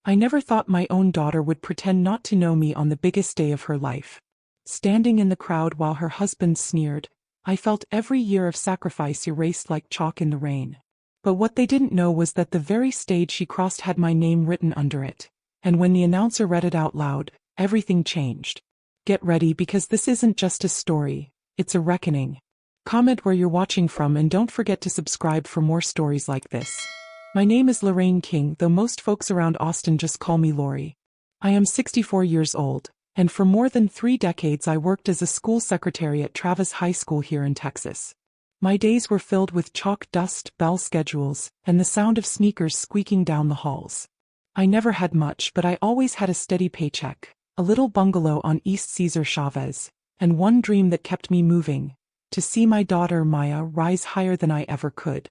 I never thought my own daughter would pretend not to know me on the biggest day of her life. Standing in the crowd while her husband sneered, I felt every year of sacrifice erased like chalk in the rain. But what they didn't know was that the very stage she crossed had my name written under it. And when the announcer read it out loud, everything changed. Get ready, because this isn't just a story, it's a reckoning. Comment where you're watching from and don't forget to subscribe for more stories like this. My name is Lorraine King, though most folks around Austin just call me Lori. I am 64 years old, and for more than 3 decades I worked as a school secretary at Travis High School here in Texas. My days were filled with chalk dust, bell schedules, and the sound of sneakers squeaking down the halls. I never had much, but I always had a steady paycheck, a little bungalow on East Cesar Chavez, and one dream that kept me moving: to see my daughter Maya rise higher than I ever could.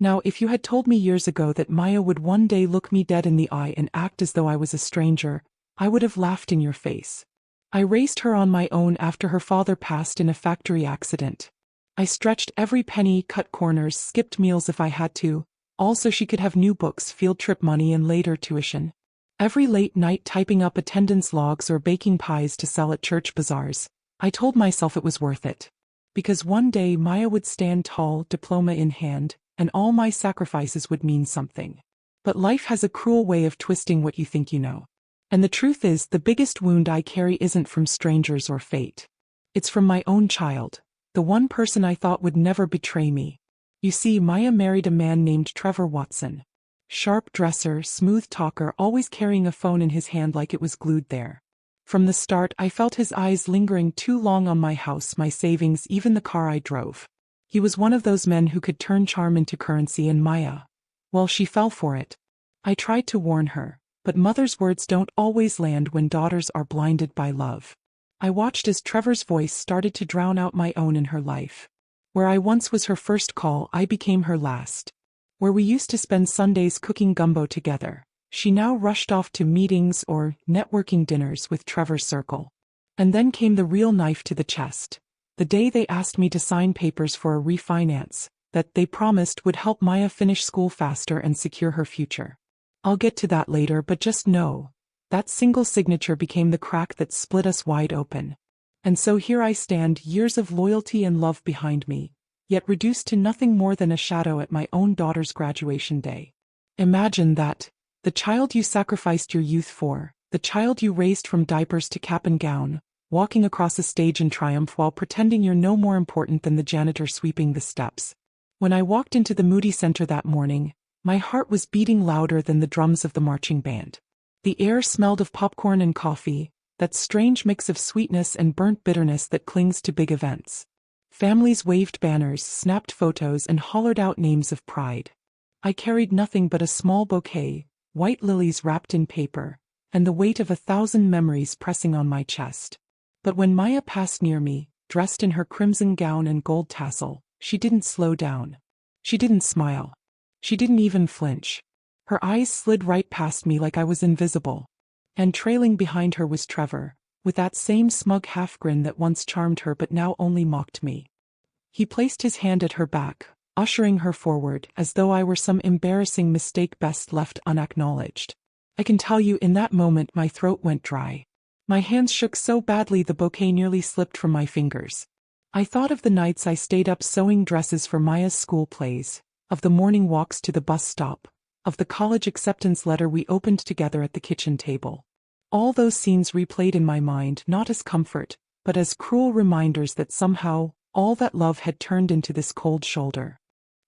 Now, if you had told me years ago that Maya would one day look me dead in the eye and act as though I was a stranger, I would have laughed in your face. I raised her on my own after her father passed in a factory accident. I stretched every penny, cut corners, skipped meals if I had to, all so she could have new books, field trip money, and later tuition. Every late night typing up attendance logs or baking pies to sell at church bazaars, I told myself it was worth it. Because one day Maya would stand tall, diploma in hand, and all my sacrifices would mean something. But life has a cruel way of twisting what you think you know. And the truth is, the biggest wound I carry isn't from strangers or fate. It's from my own child, the one person I thought would never betray me. You see, Maya married a man named Trevor Watson. Sharp dresser, smooth talker, always carrying a phone in his hand like it was glued there. From the start, I felt his eyes lingering too long on my house, my savings, even the car I drove. He was one of those men who could turn charm into currency, and Maya, well, she fell for it. I tried to warn her, but mother's words don't always land when daughters are blinded by love. I watched as Trevor's voice started to drown out my own in her life. Where I once was her first call, I became her last. Where we used to spend Sundays cooking gumbo together, she now rushed off to meetings or networking dinners with Trevor's circle. And then came the real knife to the chest. The day they asked me to sign papers for a refinance that they promised would help Maya finish school faster and secure her future. I'll get to that later, but just know, that single signature became the crack that split us wide open. And so here I stand, years of loyalty and love behind me, yet reduced to nothing more than a shadow at my own daughter's graduation day. Imagine that, the child you sacrificed your youth for, the child you raised from diapers to cap and gown, walking across a stage in triumph while pretending you're no more important than the janitor sweeping the steps. When I walked into the Moody Center that morning, my heart was beating louder than the drums of the marching band. The air smelled of popcorn and coffee, that strange mix of sweetness and burnt bitterness that clings to big events. Families waved banners, snapped photos, and hollered out names of pride. I carried nothing but a small bouquet, white lilies wrapped in paper, and the weight of 1,000 memories pressing on my chest. But when Maya passed near me, dressed in her crimson gown and gold tassel, she didn't slow down. She didn't smile. She didn't even flinch. Her eyes slid right past me like I was invisible. And trailing behind her was Trevor, with that same smug half-grin that once charmed her but now only mocked me. He placed his hand at her back, ushering her forward, as though I were some embarrassing mistake best left unacknowledged. I can tell you, in that moment my throat went dry. My hands shook so badly the bouquet nearly slipped from my fingers. I thought of the nights I stayed up sewing dresses for Maya's school plays, of the morning walks to the bus stop, of the college acceptance letter we opened together at the kitchen table. All those scenes replayed in my mind, not as comfort, but as cruel reminders that somehow, all that love had turned into this cold shoulder.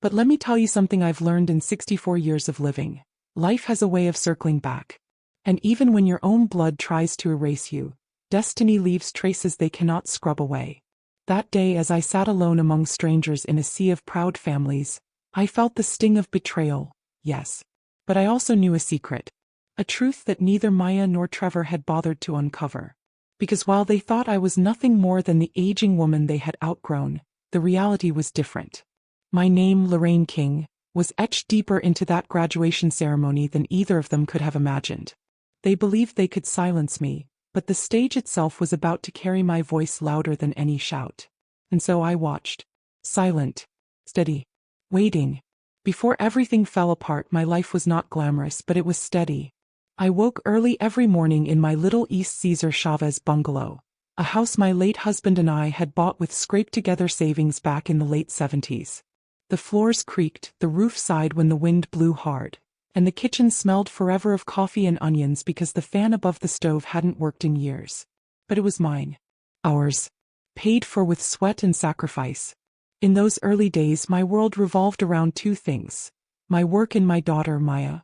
But let me tell you something I've learned in 64 years of living. Life has a way of circling back. And even when your own blood tries to erase you, destiny leaves traces they cannot scrub away. That day, as I sat alone among strangers in a sea of proud families, I felt the sting of betrayal, yes. But I also knew a secret. A truth that neither Maya nor Trevor had bothered to uncover. Because while they thought I was nothing more than the aging woman they had outgrown, the reality was different. My name, Lorraine King, was etched deeper into that graduation ceremony than either of them could have imagined. They believed they could silence me, but the stage itself was about to carry my voice louder than any shout. And so I watched. Silent. Steady. Waiting. Before everything fell apart, my life was not glamorous, but it was steady. I woke early every morning in my little East Cesar Chavez bungalow, a house my late husband and I had bought with scraped-together savings back in the late 70s. The floors creaked, the roof sighed when the wind blew hard, and the kitchen smelled forever of coffee and onions because the fan above the stove hadn't worked in years. But it was mine. Ours. Paid for with sweat and sacrifice. In those early days my world revolved around two things: my work and my daughter Maya.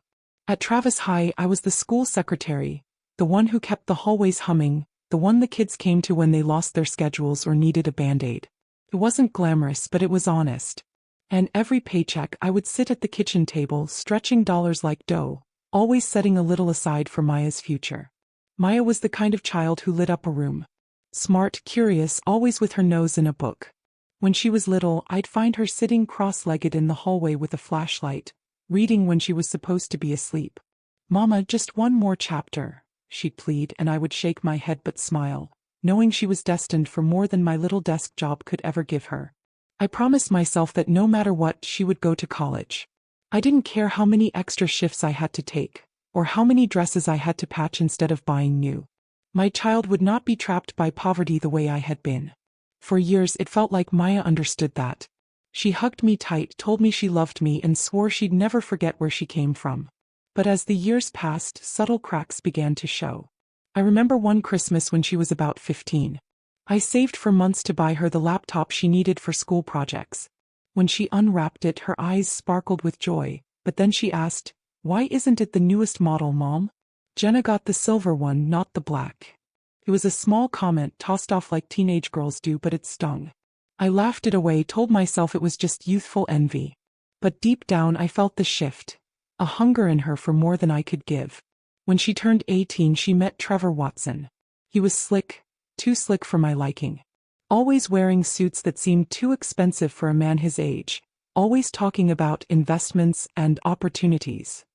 At Travis High I was the school secretary, the one who kept the hallways humming, the one the kids came to when they lost their schedules or needed a band-aid. It wasn't glamorous, but it was honest. And every paycheck I would sit at the kitchen table stretching dollars like dough, always setting a little aside for Maya's future. Maya was the kind of child who lit up a room. Smart, curious, always with her nose in a book. When she was little, I'd find her sitting cross-legged in the hallway with a flashlight, reading when she was supposed to be asleep. "Mama, just one more chapter," she'd plead, and I would shake my head but smile, knowing she was destined for more than my little desk job could ever give her. I promised myself that no matter what, she would go to college. I didn't care how many extra shifts I had to take, or how many dresses I had to patch instead of buying new. My child would not be trapped by poverty the way I had been. For years it felt like Maya understood that. She hugged me tight, told me she loved me, and swore she'd never forget where she came from. But as the years passed, subtle cracks began to show. I remember one Christmas when she was about 15. I saved for months to buy her the laptop she needed for school projects. When she unwrapped it, her eyes sparkled with joy, but then she asked, "Why isn't it the newest model, Mom?" "Jenna got the silver one, not the black." It was a small comment tossed off like teenage girls do, but it stung. I laughed it away, told myself it was just youthful envy. But deep down I felt the shift, a hunger in her for more than I could give. When she turned 18, she met Trevor Watson. He was slick, too slick for my liking. Always wearing suits that seemed too expensive for a man his age, always talking about investments and opportunities.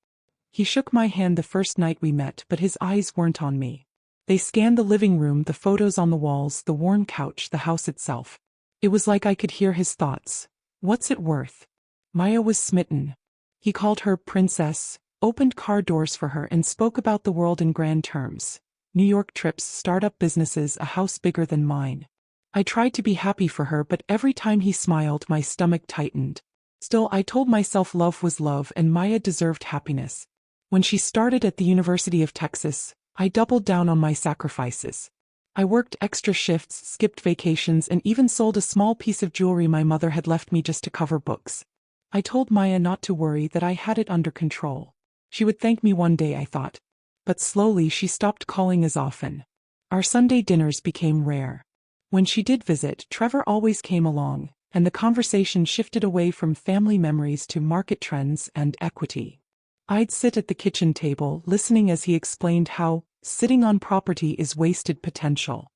He shook my hand the first night we met, but his eyes weren't on me. They scanned the living room, the photos on the walls, the worn couch, the house itself. It was like I could hear his thoughts. "What's it worth?" Maya was smitten. He called her princess, opened car doors for her, and spoke about the world in grand terms. New York trips, startup businesses, a house bigger than mine. I tried to be happy for her, but every time he smiled, my stomach tightened. Still, I told myself love was love and Maya deserved happiness. When she started at the University of Texas, I doubled down on my sacrifices. I worked extra shifts, skipped vacations, and even sold a small piece of jewelry my mother had left me just to cover books. I told Maya not to worry, that I had it under control. She would thank me one day, I thought. But slowly she stopped calling as often. Our Sunday dinners became rare. When she did visit, Trevor always came along, and the conversation shifted away from family memories to market trends and equity. I'd sit at the kitchen table, listening as he explained how sitting on property is wasted potential.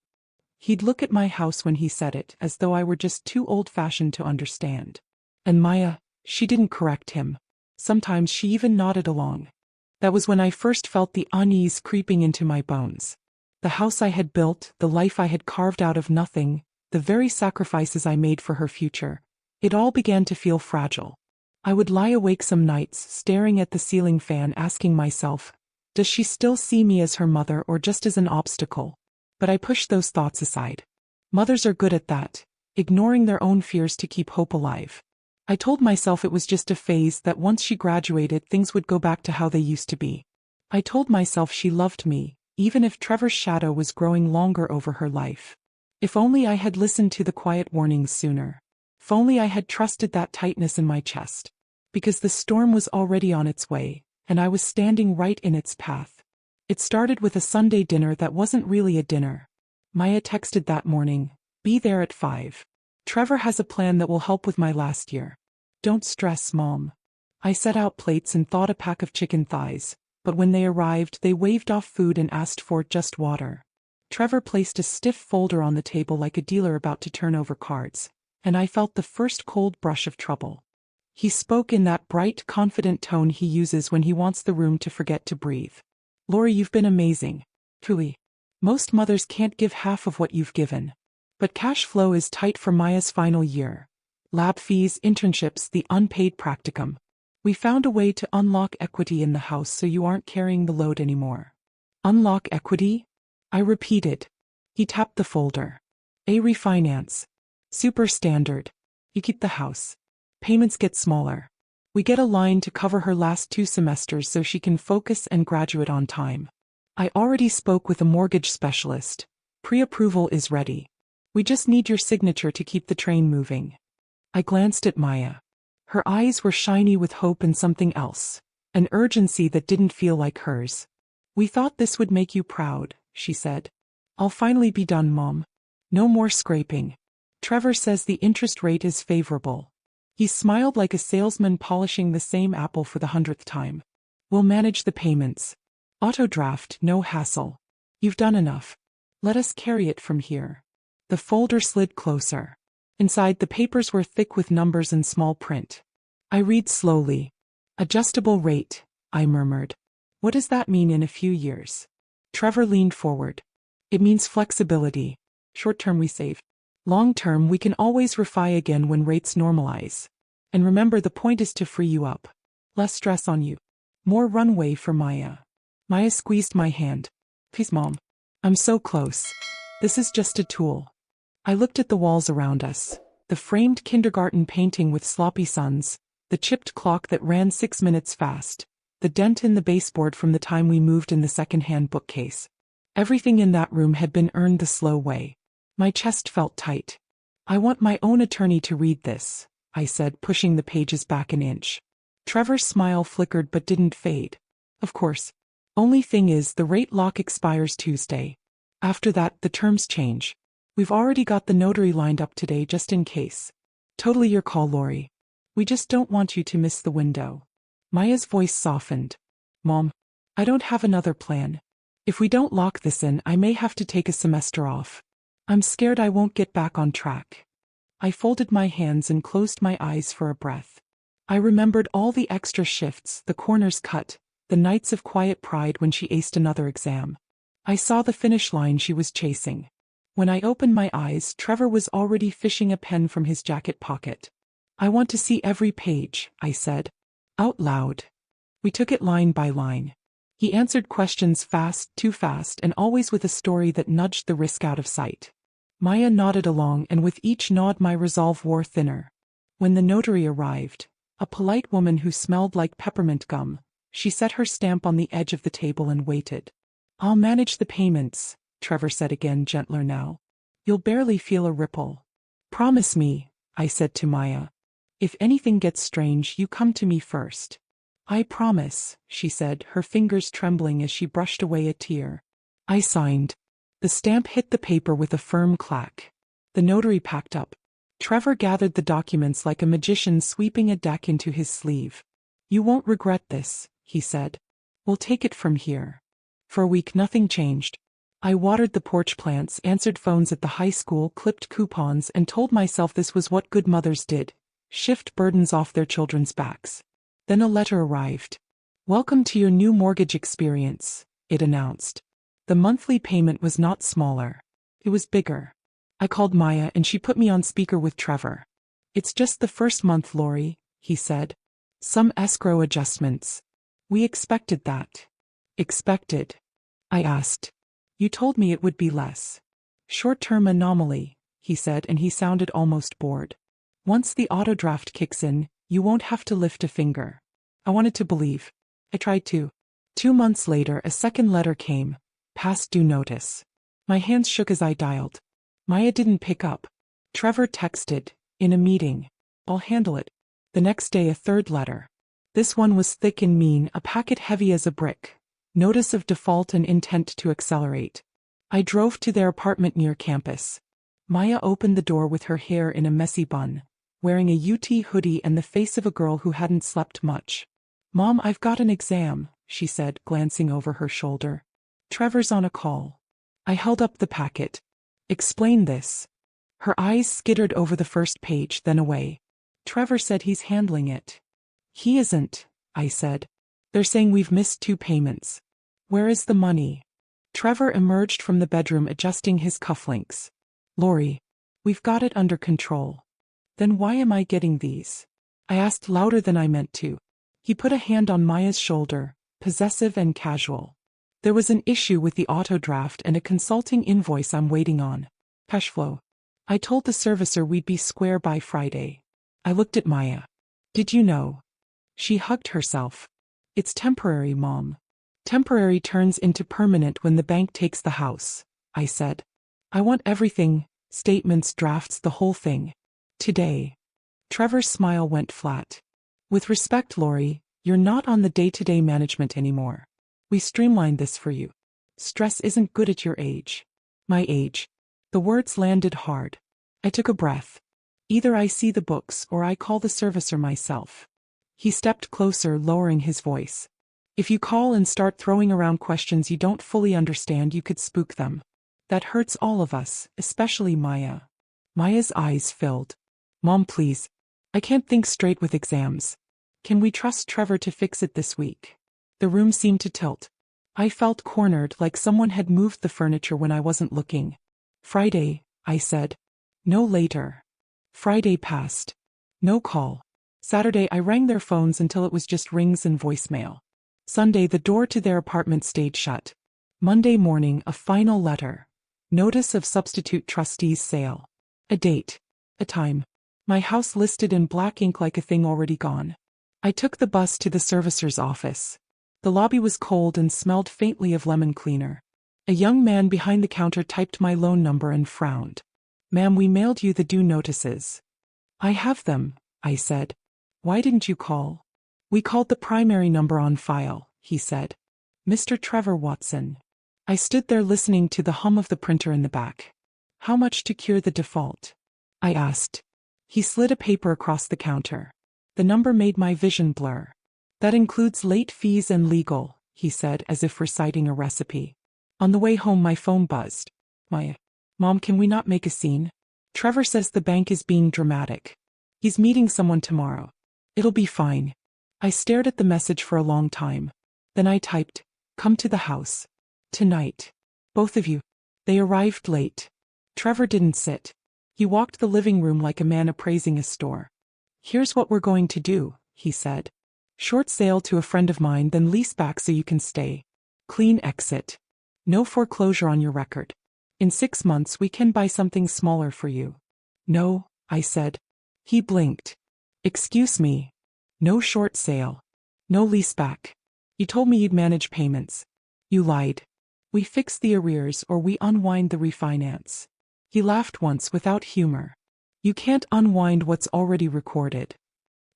He'd look at my house when he said it, as though I were just too old-fashioned to understand. And Maya, she didn't correct him. Sometimes she even nodded along. That was when I first felt the unease creeping into my bones. The house I had built, the life I had carved out of nothing, the very sacrifices I made for her future, it all began to feel fragile. I would lie awake some nights, staring at the ceiling fan, asking myself, does she still see me as her mother or just as an obstacle? But I pushed those thoughts aside. Mothers are good at that, ignoring their own fears to keep hope alive. I told myself it was just a phase, that once she graduated things would go back to how they used to be. I told myself she loved me, even if Trevor's shadow was growing longer over her life. If only I had listened to the quiet warnings sooner. If only I had trusted that tightness in my chest. Because the storm was already on its way, and I was standing right in its path. It started with a Sunday dinner that wasn't really a dinner. Maya texted that morning, "Be there at 5. Trevor has a plan that will help with my last year. Don't stress, Mom." I set out plates and thawed a pack of chicken thighs, but when they arrived they waved off food and asked for just water. Trevor placed a stiff folder on the table like a dealer about to turn over cards, and I felt the first cold brush of trouble. He spoke in that bright, confident tone he uses when he wants the room to forget to breathe. "Lori, you've been amazing. Truly. Most mothers can't give half of what you've given. But cash flow is tight for Maya's final year. Lab fees, internships, the unpaid practicum. We found a way to unlock equity in the house so you aren't carrying the load anymore. Unlock equity? I repeated. He tapped the folder. A refinance. Super standard. You keep the house. Payments get smaller. We get a line to cover her last 2 semesters so she can focus and graduate on time. I already spoke with a mortgage specialist. Pre-approval is ready. We just need your signature to keep the train moving. I glanced at Maya. Her eyes were shiny with hope and something else, an urgency that didn't feel like hers. We thought this would make you proud, she said. I'll finally be done, Mom. No more scraping. Trevor says the interest rate is favorable. He smiled like a salesman polishing the same apple for the 100th time. We'll manage the payments. Auto draft, no hassle. You've done enough. Let us carry it from here. The folder slid closer. Inside, the papers were thick with numbers and small print. I read slowly. Adjustable rate, I murmured. What does that mean in a few years? Trevor leaned forward. It means flexibility. Short term we save. Long term we can always refi again when rates normalize. And remember, the point is to free you up. Less stress on you. More runway for Maya. Maya squeezed my hand. Please, Mom. I'm so close. This is just a tool. I looked at the walls around us. The framed kindergarten painting with sloppy suns, the chipped clock that ran 6 minutes fast, the dent in the baseboard from the time we moved in the second-hand bookcase. Everything in that room had been earned the slow way. My chest felt tight. I want my own attorney to read this, I said, pushing the pages back an inch. Trevor's smile flickered but didn't fade. Of course. Only thing is, the rate lock expires Tuesday. After that, the terms change. We've already got the notary lined up today just in case. Totally your call, Lori. We just don't want you to miss the window. Maya's voice softened. Mom, I don't have another plan. If we don't lock this in, I may have to take a semester off. I'm scared I won't get back on track. I folded my hands and closed my eyes for a breath. I remembered all the extra shifts, the corners cut, the nights of quiet pride when she aced another exam. I saw the finish line she was chasing. When I opened my eyes, Trevor was already fishing a pen from his jacket pocket. I want to see every page, I said. Out loud. We took it line by line. He answered questions fast, too fast, and always with a story that nudged the risk out of sight. Maya nodded along, and with each nod my resolve wore thinner. When the notary arrived, a polite woman who smelled like peppermint gum, she set her stamp on the edge of the table and waited. I'll manage the payments, Trevor said again, gentler now. You'll barely feel a ripple. Promise me, I said to Maya. If anything gets strange, you come to me first. I promise, she said, her fingers trembling as she brushed away a tear. I signed. The stamp hit the paper with a firm clack. The notary packed up. Trevor gathered the documents like a magician sweeping a deck into his sleeve. You won't regret this, he said. We'll take it from here. For a week nothing changed. I watered the porch plants, answered phones at the high school, clipped coupons, and told myself this was what good mothers did. Shift burdens off their children's backs. Then a letter arrived. Welcome to your new mortgage experience, it announced. The monthly payment was not smaller. It was bigger. I called Maya and she put me on speaker with Trevor. It's just the first month, Lori, he said. Some escrow adjustments. We expected that. Expected? I asked. You told me it would be less. Short-term anomaly, he said, and he sounded almost bored. Once the auto draft kicks in, you won't have to lift a finger. I wanted to believe. I tried to. 2 months later, a second letter came. Past due notice. My hands shook as I dialed. Maya didn't pick up. Trevor texted, in a meeting. I'll handle it. The next day, a third letter. This one was thick and mean, a packet heavy as a brick. Notice of default and intent to accelerate. I drove to their apartment near campus. Maya opened the door with her hair in a messy bun, wearing a UT hoodie and the face of a girl who hadn't slept much. Mom, I've got an exam, she said, glancing over her shoulder. Trevor's on a call. I held up the packet. Explain this. Her eyes skittered over the first page, then away. Trevor said he's handling it. He isn't, I said. They're saying we've missed 2 payments. Where is the money? Trevor emerged from the bedroom adjusting his cufflinks. Lori, we've got it under control. Then why am I getting these? I asked louder than I meant to. He put a hand on Maya's shoulder, possessive and casual. There was an issue with the auto draft and a consulting invoice I'm waiting on. Cash flow. I told the servicer we'd be square by Friday. I looked at Maya. Did you know? She hugged herself. It's temporary, Mom. Temporary turns into permanent when the bank takes the house, I said. I want everything, statements, drafts, the whole thing. Today. Trevor's smile went flat. With respect, Lori, you're not on the day-to-day management anymore. We streamlined this for you. Stress isn't good at your age. My age. The words landed hard. I took a breath. Either I see the books or I call the servicer myself. He stepped closer, lowering his voice. If you call and start throwing around questions you don't fully understand, you could spook them. That hurts all of us, especially Maya. Maya's eyes filled. Mom, please. I can't think straight with exams. Can we trust Trevor to fix it this week? The room seemed to tilt. I felt cornered, like someone had moved the furniture when I wasn't looking. Friday, I said. No later. Friday passed. No call. Saturday I rang their phones until it was just rings and voicemail. Sunday the door to their apartment stayed shut. Monday morning a final letter. Notice of substitute trustees sale. A date. A time. My house listed in black ink like a thing already gone. I took the bus to the servicer's office. The lobby was cold and smelled faintly of lemon cleaner. A young man behind the counter typed my loan number and frowned. Ma'am, we mailed you the due notices. I have them, I said. Why didn't you call? We called the primary number on file, he said. Mr. Trevor Watson. I stood there listening to the hum of the printer in the back. How much to cure the default? I asked. He slid a paper across the counter. The number made my vision blur. That includes late fees and legal, he said as if reciting a recipe. On the way home my phone buzzed. Mom, can we not make a scene? Trevor says the bank is being dramatic. He's meeting someone tomorrow. It'll be fine. I stared at the message for a long time. Then I typed, come to the house. Tonight. Both of you. They arrived late. Trevor didn't sit. He walked the living room like a man appraising a store. Here's what we're going to do, he said. Short sale to a friend of mine, then lease back so you can stay. Clean exit. No foreclosure on your record. In 6 months we can buy something smaller for you. No, I said. He blinked. Excuse me. No short sale. No lease back. You told me you'd manage payments. You lied. We fix the arrears or we unwind the refinance. He laughed once without humor. You can't unwind what's already recorded.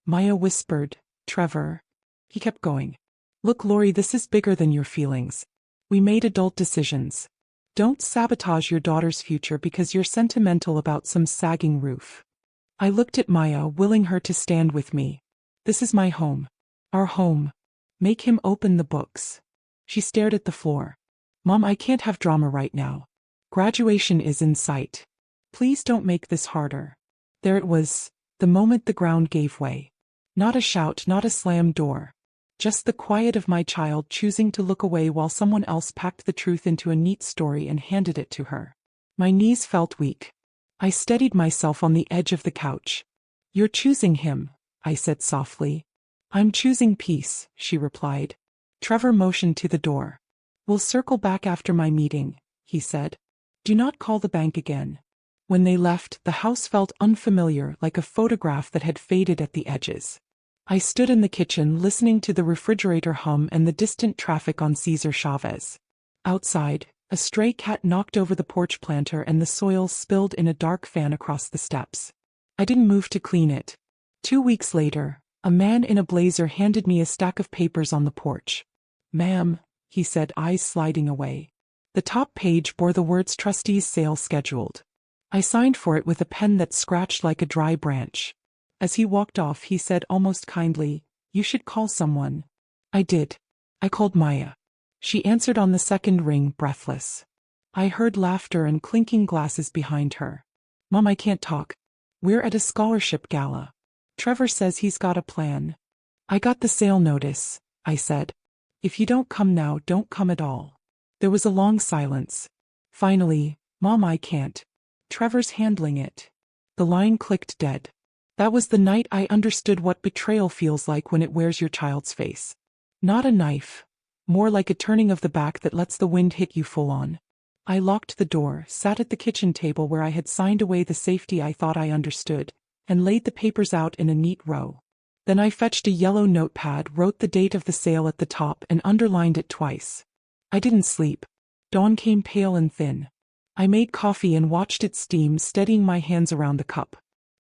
Maya whispered, Trevor. He kept going. Look, Lori, this is bigger than your feelings. We made adult decisions. Don't sabotage your daughter's future because you're sentimental about some sagging roof. I looked at Maya, willing her to stand with me. This is my home. Our home. Make him open the books. She stared at the floor. Mom, I can't have drama right now. Graduation is in sight. Please don't make this harder. There it was, the moment the ground gave way. Not a shout, not a slammed door. Just the quiet of my child choosing to look away while someone else packed the truth into a neat story and handed it to her. My knees felt weak. I steadied myself on the edge of the couch. You're choosing him, I said softly. I'm choosing peace, she replied. Trevor motioned to the door. We'll circle back after my meeting, he said. Do not call the bank again. When they left, the house felt unfamiliar, like a photograph that had faded at the edges. I stood in the kitchen listening to the refrigerator hum and the distant traffic on Cesar Chavez. Outside, a stray cat knocked over the porch planter and the soil spilled in a dark fan across the steps. I didn't move to clean it. 2 weeks later, a man in a blazer handed me a stack of papers on the porch. Ma'am, he said, eyes sliding away. The top page bore the words trustees sale scheduled. I signed for it with a pen that scratched like a dry branch. As he walked off, he said almost kindly, you should call someone. I did. I called Maya. She answered on the second ring, breathless. I heard laughter and clinking glasses behind her. Mom, I can't talk. We're at a scholarship gala. Trevor says he's got a plan. I got the sale notice, I said. If you don't come now, don't come at all. There was a long silence. Finally, Mom, I can't. Trevor's handling it. The line clicked dead. That was the night I understood what betrayal feels like when it wears your child's face. Not a knife. More like a turning of the back that lets the wind hit you full on. I locked the door, sat at the kitchen table where I had signed away the safety I thought I understood, and laid the papers out in a neat row. Then I fetched a yellow notepad, wrote the date of the sale at the top, and underlined it twice. I didn't sleep. Dawn came pale and thin. I made coffee and watched it steam, steadying my hands around the cup.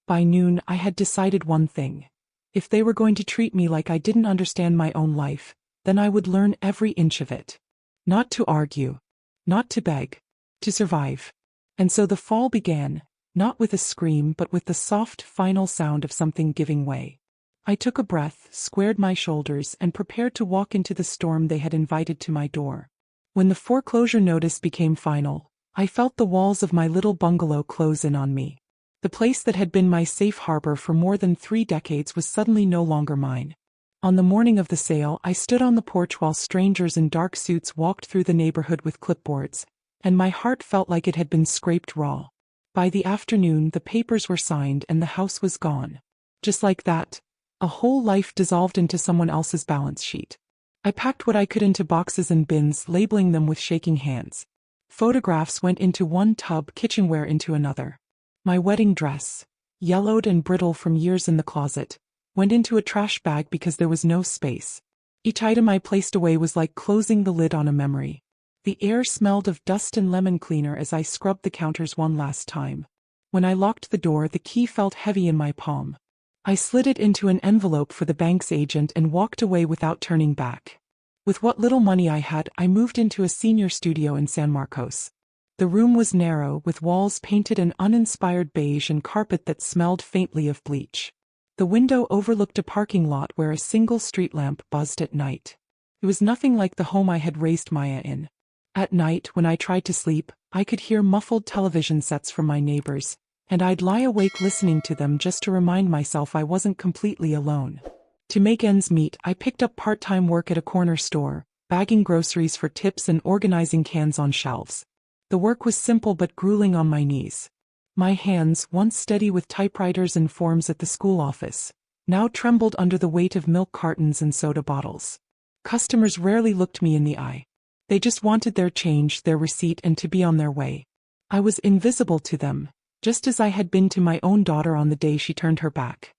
By noon, I had decided one thing. If they were going to treat me like I didn't understand my own life, then I would learn every inch of it. Not to argue. Not to beg. To survive. And so the fall began, not with a scream but with the soft, final sound of something giving way. I took a breath, squared my shoulders, and prepared to walk into the storm they had invited to my door. When the foreclosure notice became final, I felt the walls of my little bungalow close in on me. The place that had been my safe harbor for more than 3 decades was suddenly no longer mine. On the morning of the sale, I stood on the porch while strangers in dark suits walked through the neighborhood with clipboards, and my heart felt like it had been scraped raw. By the afternoon, the papers were signed and the house was gone. Just like that, a whole life dissolved into someone else's balance sheet. I packed what I could into boxes and bins, labeling them with shaking hands. Photographs went into one tub, kitchenware into another. My wedding dress, yellowed and brittle from years in the closet, went into a trash bag because there was no space. Each item I placed away was like closing the lid on a memory. The air smelled of dust and lemon cleaner as I scrubbed the counters one last time. When I locked the door, the key felt heavy in my palm. I slid it into an envelope for the bank's agent and walked away without turning back. With what little money I had, I moved into a senior studio in San Marcos. The room was narrow, with walls painted an uninspired beige and carpet that smelled faintly of bleach. The window overlooked a parking lot where a single street lamp buzzed at night. It was nothing like the home I had raised Maya in. At night, when I tried to sleep, I could hear muffled television sets from my neighbors, and I'd lie awake listening to them just to remind myself I wasn't completely alone. To make ends meet, I picked up part-time work at a corner store, bagging groceries for tips and organizing cans on shelves. The work was simple but grueling on my knees. My hands, once steady with typewriters and forms at the school office, now trembled under the weight of milk cartons and soda bottles. Customers rarely looked me in the eye. They just wanted their change, their receipt, and to be on their way. I was invisible to them, just as I had been to my own daughter on the day she turned her back.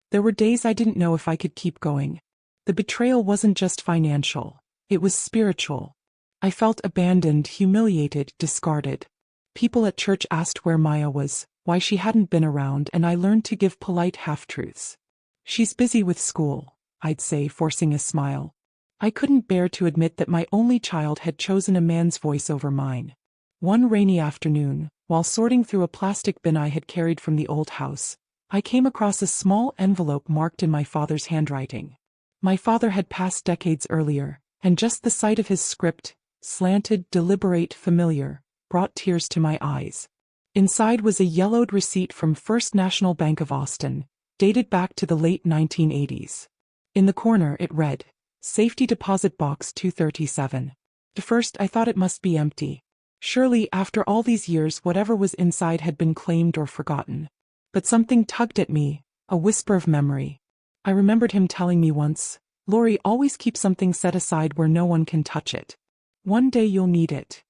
There were days I didn't know if I could keep going. The betrayal wasn't just financial, it was spiritual. I felt abandoned, humiliated, discarded. People at church asked where Maya was, why she hadn't been around, and I learned to give polite half-truths. "She's busy with school," I'd say, forcing a smile. I couldn't bear to admit that my only child had chosen a man's voice over mine. One rainy afternoon, while sorting through a plastic bin I had carried from the old house, I came across a small envelope marked in my father's handwriting. My father had passed decades earlier, and just the sight of his script, slanted, deliberate, familiar, brought tears to my eyes. Inside was a yellowed receipt from First National Bank of Austin, dated back to the late 1980s. In the corner it read, "Safety Deposit Box 237. At first I thought it must be empty. Surely, after all these years, whatever was inside had been claimed or forgotten. But something tugged at me, a whisper of memory. I remembered him telling me once, "Lori, always keep something set aside where no one can touch it. One day you'll need it."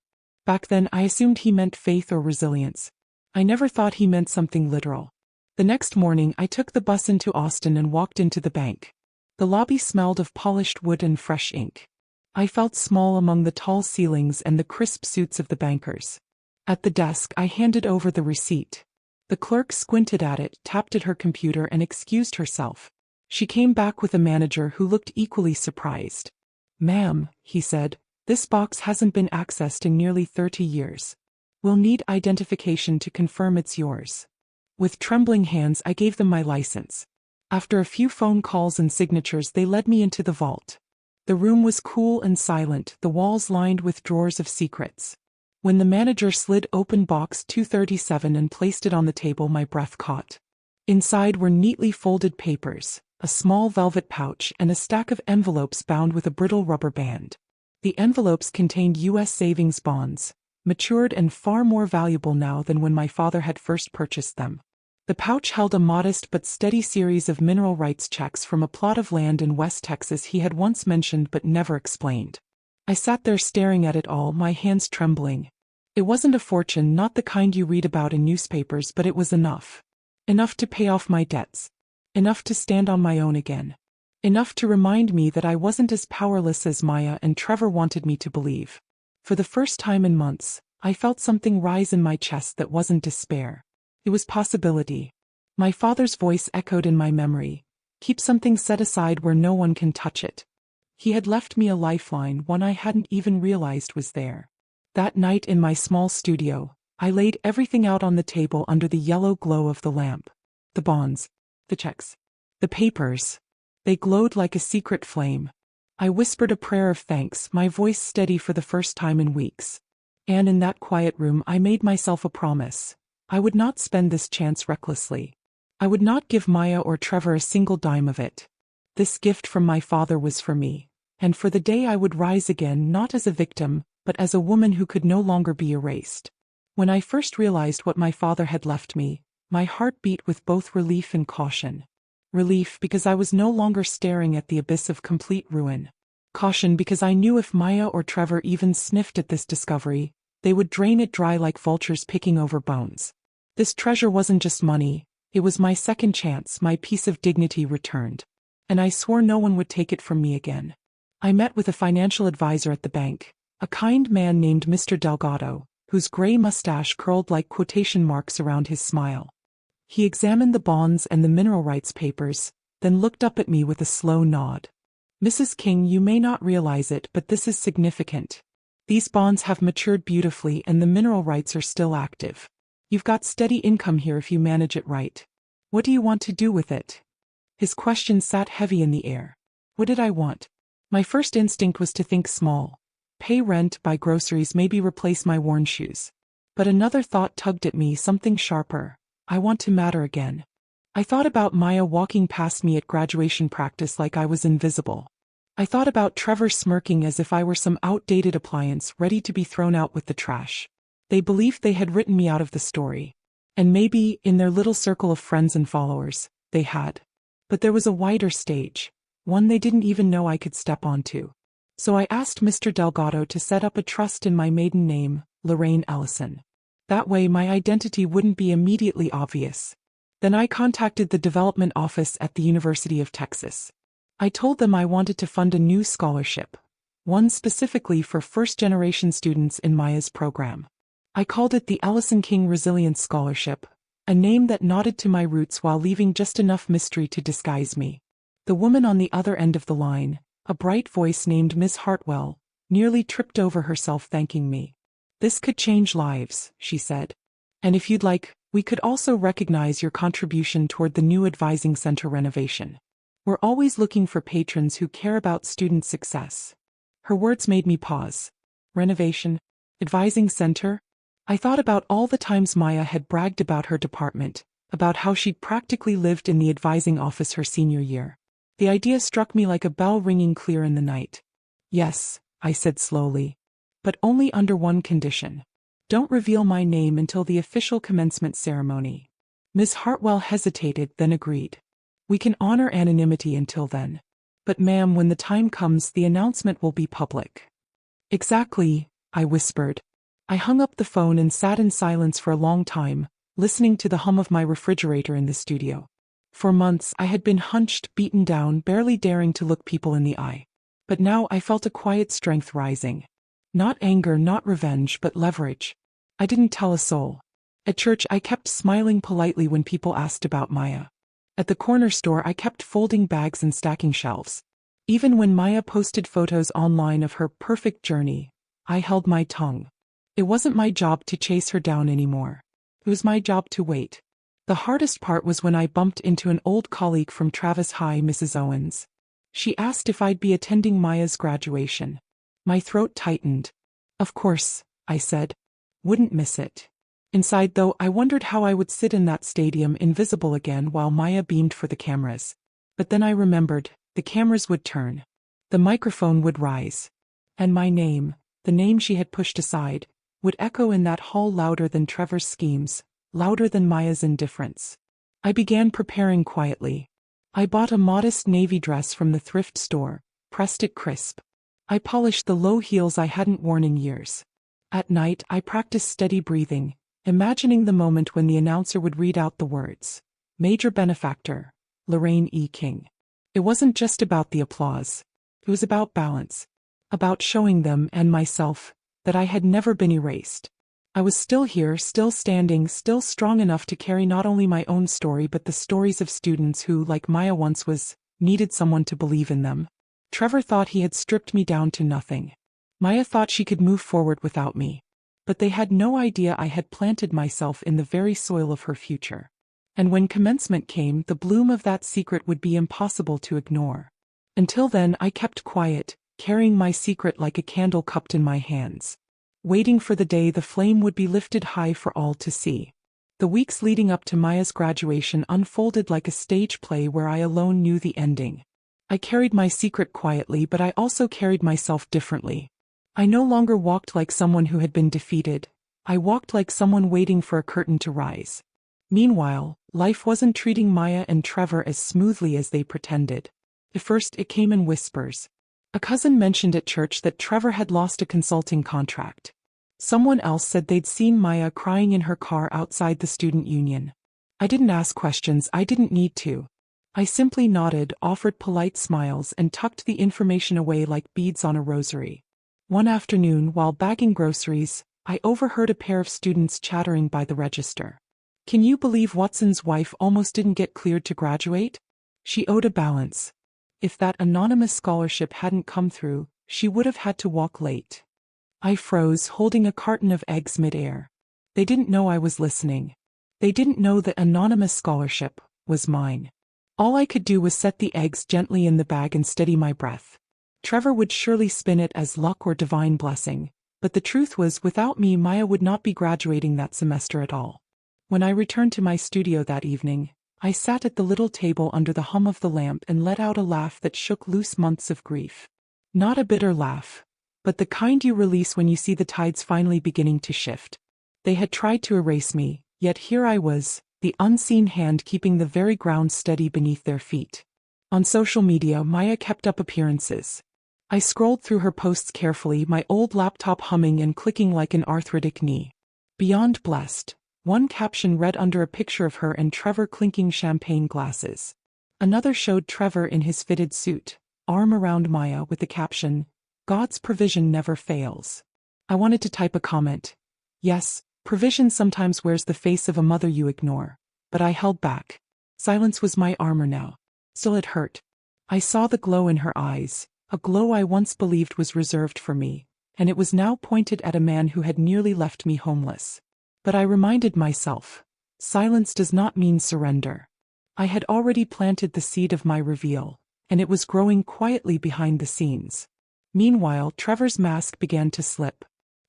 Back then I assumed he meant faith or resilience. I never thought he meant something literal. The next morning I took the bus into Austin and walked into the bank. The lobby smelled of polished wood and fresh ink. I felt small among the tall ceilings and the crisp suits of the bankers. At the desk I handed over the receipt. The clerk squinted at it, tapped at her computer, and excused herself. She came back with a manager who looked equally surprised. "Ma'am," he said, "this box hasn't been accessed in nearly 30 years. We'll need identification to confirm it's yours." With trembling hands I gave them my license. After a few phone calls and signatures they led me into the vault. The room was cool and silent, the walls lined with drawers of secrets. When the manager slid open box 237 and placed it on the table, my breath caught. Inside were neatly folded papers, a small velvet pouch, and a stack of envelopes bound with a brittle rubber band. The envelopes contained U.S. savings bonds, matured and far more valuable now than when my father had first purchased them. The pouch held a modest but steady series of mineral rights checks from a plot of land in West Texas he had once mentioned but never explained. I sat there staring at it all, my hands trembling. It wasn't a fortune, not the kind you read about in newspapers, but it was enough. Enough to pay off my debts. Enough to stand on my own again. Enough to remind me that I wasn't as powerless as Maya and Trevor wanted me to believe. For the first time in months, I felt something rise in my chest that wasn't despair. It was possibility. My father's voice echoed in my memory. Keep something set aside where no one can touch it. He had left me a lifeline, one I hadn't even realized was there. That night in my small studio, I laid everything out on the table under the yellow glow of the lamp. The bonds. The checks. The papers. They glowed like a secret flame. I whispered a prayer of thanks, my voice steady for the first time in weeks. And in that quiet room I made myself a promise. I would not spend this chance recklessly. I would not give Maya or Trevor a single dime of it. This gift from my father was for me, and for the day I would rise again, not as a victim, but as a woman who could no longer be erased. When I first realized what my father had left me, my heart beat with both relief and caution. Relief because I was no longer staring at the abyss of complete ruin. Caution because I knew if Maya or Trevor even sniffed at this discovery, they would drain it dry like vultures picking over bones. This treasure wasn't just money, it was my second chance, my piece of dignity returned. And I swore no one would take it from me again. I met with a financial advisor at the bank, a kind man named Mr. Delgado, whose gray mustache curled like quotation marks around his smile. He examined the bonds and the mineral rights papers, then looked up at me with a slow nod. Mrs. King, you may not realize it, but this is significant. These bonds have matured beautifully and the mineral rights are still active. You've got steady income here if you manage it right. What do you want to do with it? His question sat heavy in the air. What did I want? My first instinct was to think small. Pay rent, buy groceries, maybe replace my worn shoes. But another thought tugged at me, something sharper. I want to matter again. I thought about Maya walking past me at graduation practice like I was invisible. I thought about Trevor smirking as if I were some outdated appliance ready to be thrown out with the trash. They believed they had written me out of the story. And maybe, in their little circle of friends and followers, they had. But there was a wider stage, one they didn't even know I could step onto. So I asked Mr. Delgado to set up a trust in my maiden name, Lorraine Ellison. That way my identity wouldn't be immediately obvious. Then I contacted the development office at the University of Texas. I told them I wanted to fund a new scholarship, one specifically for first-generation students in Maya's program. I called it the Ellison King Resilience Scholarship, a name that nodded to my roots while leaving just enough mystery to disguise me. The woman on the other end of the line, a bright voice named Miss Hartwell, nearly tripped over herself thanking me. This could change lives, she said. And if you'd like, we could also recognize your contribution toward the new advising center renovation. We're always looking for patrons who care about student success. Her words made me pause. Renovation? Advising center? I thought about all the times Maya had bragged about her department, about how she'd practically lived in the advising office her senior year. The idea struck me like a bell ringing clear in the night. Yes, I said slowly. But only under one condition. Don't reveal my name until the official commencement ceremony. Ms. Hartwell hesitated, then agreed. We can honor anonymity until then. But ma'am, when the time comes, the announcement will be public. Exactly, I whispered. I hung up the phone and sat in silence for a long time, listening to the hum of my refrigerator in the studio. For months I had been hunched, beaten down, barely daring to look people in the eye. But now I felt a quiet strength rising. Not anger, not revenge, but leverage. I didn't tell a soul. At church I kept smiling politely when people asked about Maya. At the corner store I kept folding bags and stacking shelves. Even when Maya posted photos online of her perfect journey, I held my tongue. It wasn't my job to chase her down anymore. It was my job to wait. The hardest part was when I bumped into an old colleague from Travis High, Mrs. Owens. She asked if I'd be attending Maya's graduation. My throat tightened. Of course, I said. Wouldn't miss it. Inside though, I wondered how I would sit in that stadium invisible again while Maya beamed for the cameras. But then I remembered, the cameras would turn. The microphone would rise. And my name, the name she had pushed aside, would echo in that hall louder than Trevor's schemes, louder than Maya's indifference. I began preparing quietly. I bought a modest navy dress from the thrift store, pressed it crisp. I polished the low heels I hadn't worn in years. At night, I practiced steady breathing, imagining the moment when the announcer would read out the words, Major Benefactor, Lorraine E. King. It wasn't just about the applause. It was about balance. About showing them and myself that I had never been erased. I was still here, still standing, still strong enough to carry not only my own story but the stories of students who, like Maya once was, needed someone to believe in them. Trevor thought he had stripped me down to nothing. Maya thought she could move forward without me. But they had no idea I had planted myself in the very soil of her future. And when commencement came, the bloom of that secret would be impossible to ignore. Until then, I kept quiet, carrying my secret like a candle cupped in my hands, waiting for the day the flame would be lifted high for all to see. The weeks leading up to Maya's graduation unfolded like a stage play where I alone knew the ending. I carried my secret quietly, but I also carried myself differently. I no longer walked like someone who had been defeated. I walked like someone waiting for a curtain to rise. Meanwhile, life wasn't treating Maya and Trevor as smoothly as they pretended. At first, it came in whispers. A cousin mentioned at church that Trevor had lost a consulting contract. Someone else said they'd seen Maya crying in her car outside the student union. I didn't ask questions, I didn't need to. I simply nodded, offered polite smiles, and tucked the information away like beads on a rosary. One afternoon, while bagging groceries, I overheard a pair of students chattering by the register. Can you believe Watson's wife almost didn't get cleared to graduate? She owed a balance. If that anonymous scholarship hadn't come through, she would have had to walk late. I froze, holding a carton of eggs midair. They didn't know I was listening. They didn't know that anonymous scholarship was mine. All I could do was set the eggs gently in the bag and steady my breath. Trevor would surely spin it as luck or divine blessing, but the truth was, without me, Maya would not be graduating that semester at all. When I returned to my studio that evening, I sat at the little table under the hum of the lamp and let out a laugh that shook loose months of grief. Not a bitter laugh, but the kind you release when you see the tides finally beginning to shift. They had tried to erase me, yet here I was, the unseen hand keeping the very ground steady beneath their feet. On social media, Maya kept up appearances. I scrolled through her posts carefully, my old laptop humming and clicking like an arthritic knee. Beyond blessed. One caption read under a picture of her and Trevor clinking champagne glasses. Another showed Trevor in his fitted suit, arm around Maya, with the caption, God's provision never fails. I wanted to type a comment. Yes, provision sometimes wears the face of a mother you ignore. But I held back. Silence was my armor now. Still it hurt. I saw the glow in her eyes, a glow I once believed was reserved for me, and it was now pointed at a man who had nearly left me homeless. But I reminded myself, silence does not mean surrender. I had already planted the seed of my reveal, and it was growing quietly behind the scenes. Meanwhile, Trevor's mask began to slip.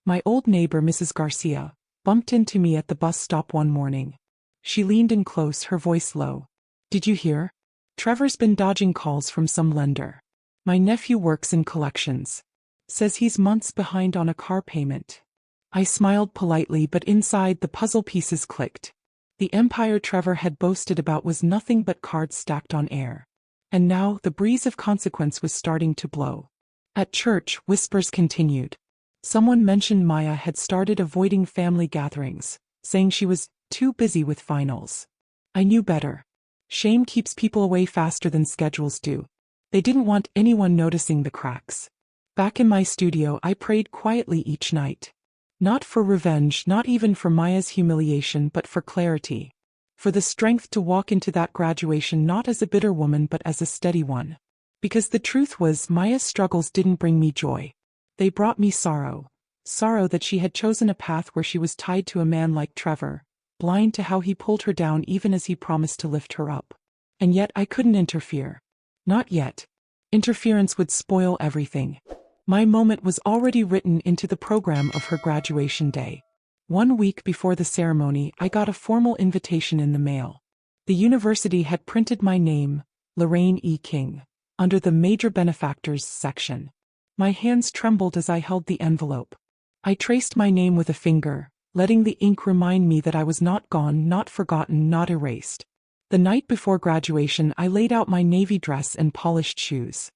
My old neighbor, Mrs. Garcia, bumped into me at the bus stop one morning. She leaned in close, her voice low. Did you hear? Trevor's been dodging calls from some lender. My nephew works in collections. Says he's months behind on a car payment. I smiled politely, but inside the puzzle pieces clicked. The empire Trevor had boasted about was nothing but cards stacked on air. And now the breeze of consequence was starting to blow. At church, whispers continued. Someone mentioned Maya had started avoiding family gatherings, saying she was too busy with finals. I knew better. Shame keeps people away faster than schedules do. They didn't want anyone noticing the cracks. Back in my studio, I prayed quietly each night. Not for revenge, not even for Maya's humiliation, but for clarity. For the strength to walk into that graduation not as a bitter woman but as a steady one. Because the truth was, Maya's struggles didn't bring me joy. They brought me sorrow. Sorrow that she had chosen a path where she was tied to a man like Trevor, blind to how he pulled her down even as he promised to lift her up. And yet I couldn't interfere. Not yet. Interference would spoil everything. My moment was already written into the program of her graduation day. 1 week before the ceremony, I got a formal invitation in the mail. The university had printed my name, Lorraine E. King, under the Major Benefactors section. My hands trembled as I held the envelope. I traced my name with a finger, letting the ink remind me that I was not gone, not forgotten, not erased. The night before graduation, I laid out my navy dress and polished shoes.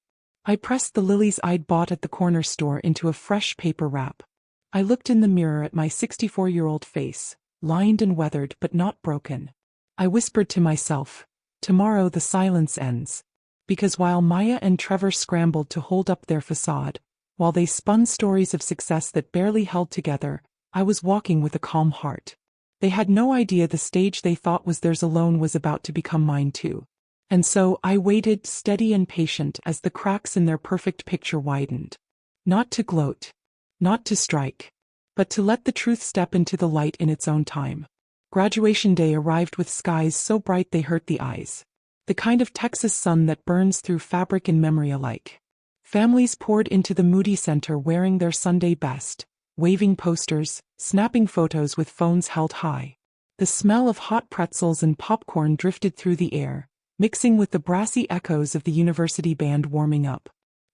I pressed the lilies I'd bought at the corner store into a fresh paper wrap. I looked in the mirror at my 64-year-old face, lined and weathered but not broken. I whispered to myself, tomorrow the silence ends. Because while Maya and Trevor scrambled to hold up their facade, while they spun stories of success that barely held together, I was walking with a calm heart. They had no idea the stage they thought was theirs alone was about to become mine too. And so I waited, steady and patient, as the cracks in their perfect picture widened. Not to gloat, not to strike, but to let the truth step into the light in its own time. Graduation day arrived with skies so bright they hurt the eyes. The kind of Texas sun that burns through fabric and memory alike. Families poured into the Moody Center wearing their Sunday best, waving posters, snapping photos with phones held high. The smell of hot pretzels and popcorn drifted through the air, mixing with the brassy echoes of the university band warming up.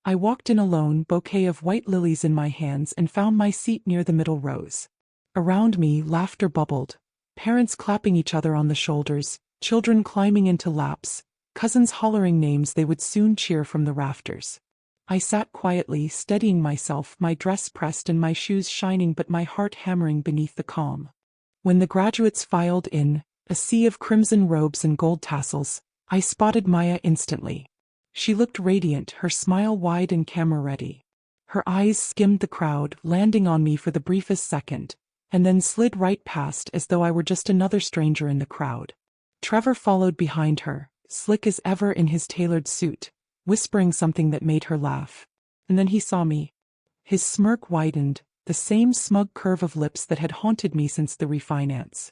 I walked in alone, bouquet of white lilies in my hands, and found my seat near the middle rows. Around me, laughter bubbled, parents clapping each other on the shoulders, children climbing into laps, cousins hollering names they would soon cheer from the rafters. I sat quietly, steadying myself, my dress pressed and my shoes shining but my heart hammering beneath the calm. When the graduates filed in, a sea of crimson robes and gold tassels, I spotted Maya instantly. She looked radiant, her smile wide and camera-ready. Her eyes skimmed the crowd, landing on me for the briefest second, and then slid right past as though I were just another stranger in the crowd. Trevor followed behind her, slick as ever in his tailored suit, whispering something that made her laugh. And then he saw me. His smirk widened, the same smug curve of lips that had haunted me since the refinance.